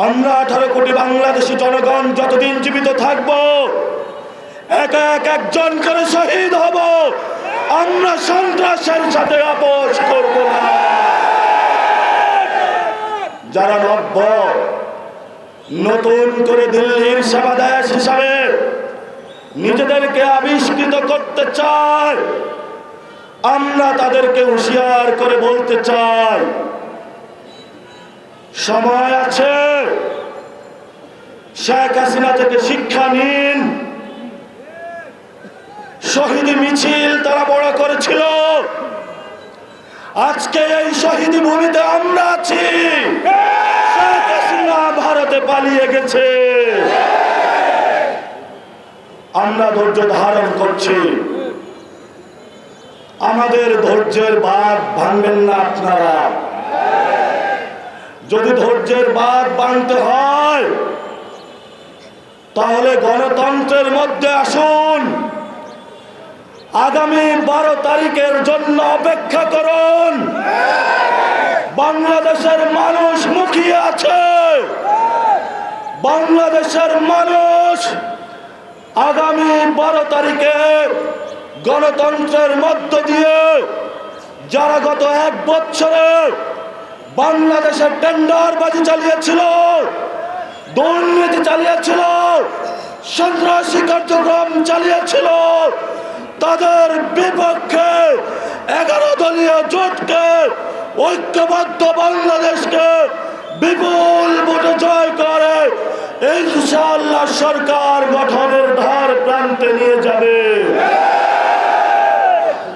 আমরা 18 কোটি বাংলাদেশি জনগণ যতদিন জীবিত থাকব, এক একজন করে শহীদ হব। আমরা সন্ত্রাসের সাথে আপোষ করব না। যারা নতুন করে দিল্লির সেবাদাস হিসাবে নিজেদেরকে আবিষ্কৃত করতে চায়, আমরা তাদেরকে হুঁশিয়ার করে বলতে চাই, সময় আছে। শেখ হাসিনা থেকে শিক্ষা নিন। শহীদ মিছিল তারা বড় করেছিল, আজকে এই শহীদ ভূমিতে আমরা আছি। শেখ হাসিনা ভারতে পালিয়ে গেছে, আমরা ধৈর্য ধারণ করছি। আমাদের ধৈর্যের বাঁধ ভাঙবেন না আপনারা। যদি ধৈর্যের বাঁধ ভাঙতে হয় তাহলে গণতন্ত্রের মধ্যে আসুন। আগামী 12 তারিখের জন্য অপেক্ষা করুন। বাংলাদেশের মানুষ মুখিয়ে আছে। বাংলাদেশের মানুষ আগামী 12 তারিখে গণতন্ত্রের মধ্য দিয়ে যারা গত 1 বছরে বাংলাদেশের টেন্ডারবাজি চালিয়েছিল, দুর্নীতি চালিয়েছিল, সন্ত্রাসী কার্যক্রম চালিয়েছিল, তাদের বিপক্ষে 11 দলীয় জোটকে, ঐক্যবদ্ধ বাংলাদেশকে বিপুল ভোটে জয় করে ইনশাআল্লাহ সরকার গঠনের ধার প্রান্তে নিয়ে যাবে।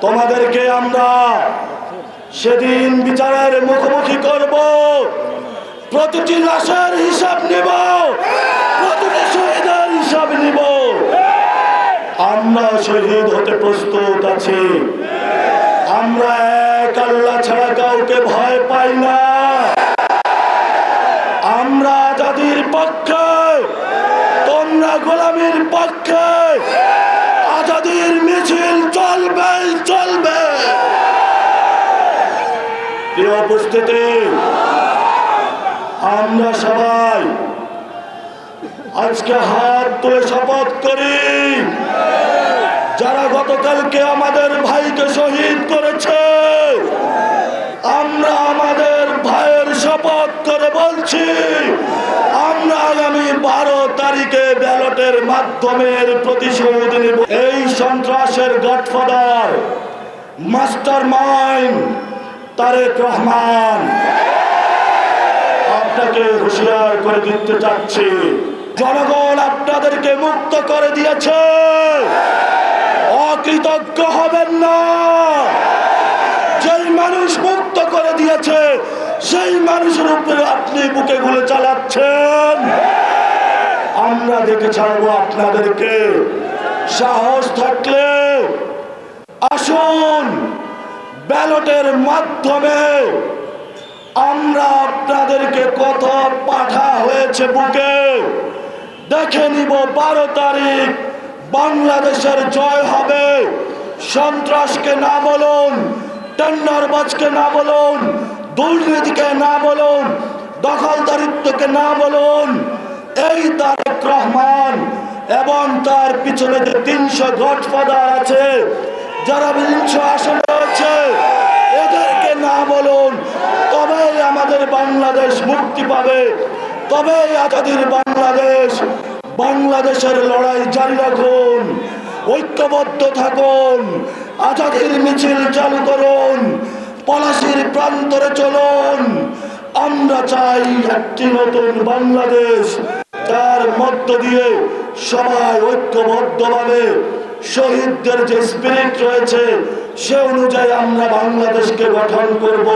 তোমাদেরকে আমরা সেদিন বিচারের মুখোমুখি করব। প্রতিটি লাশের হিসাব নিব, প্রতিটি শহীদের হিসাব নিব। আমরা শহীদ হতে প্রস্তুত আছি। আমরা এক আল্লাহ ছাড়া কাউকে ভয় পাই না। আমরা আজাদির পক্ষে, তোমরা গোলামির পক্ষে। আজাদির মিছিল চলবে চলবে। প্রিয় উপস্থিতি, আমরা সবাই আজকে হাত তুলে শপথ করি, যারা গতকালকে আমাদের ভাইকে শহীদ করেছে, আমরা আমাদের ভাইয়ের শপথ করে বলছি, আমরা আগামী 12 তারিখে ব্যালটের মাধ্যমে প্রতিশোধ নেব। এই সন্ত্রাসের godfather, master mind Tarique Rahman, আপনাকে হুঁশিয়ার করে দিতে চাচ্ছি, জনগণ আপনাদেরকে মুক্ত করে দিয়েছে, অকৃতজ্ঞ হবেন না। যেই মানুষ মুক্ত করে দিয়েছে সেই মানুষের উপরে আপনি বুকে গুলি চালাচ্ছেন। আমরা দেখে ছাড়বো আপনাদেরকে। সাহস থাকলে আসুন, ব্যালটের মাধ্যমে আমরা আপনাদেরকে কত পাঠা হয়েছে বুকে দেখে নিব। 12 তারিখ বাংলাদেশের জয় হবে। সন্ত্রাসকে না বলুন, টেন্ডারবাজকে না বলুন, দুর্নীতিকে না বলুন, দখলদারিত্বকে না বলুন। এই তারেক রহমান এবং তার পিছনে যে 300 গডফাদার আছে, যারা 300 আসন রয়েছে, এদেরকে না বলুন। তবেই আমাদের বাংলাদেশ মুক্তি পাবে, তবেই আজাদির বাংলাদেশ। বাংলাদেশের লড়াই জারি রাখুন, ঐক্যবদ্ধ থাকুন, আজাদির মিছিল চালু করুন, পলাশির প্রান্তরে চলুন। আমরা চাই একটি নতুন বাংলাদেশ, তার মধ্য দিয়ে সবাই ঐক্যবদ্ধভাবে শহীদদের যে স্পিরিট রয়েছে সে অনুযায়ী আমরা বাংলাদেশকে গঠন করব।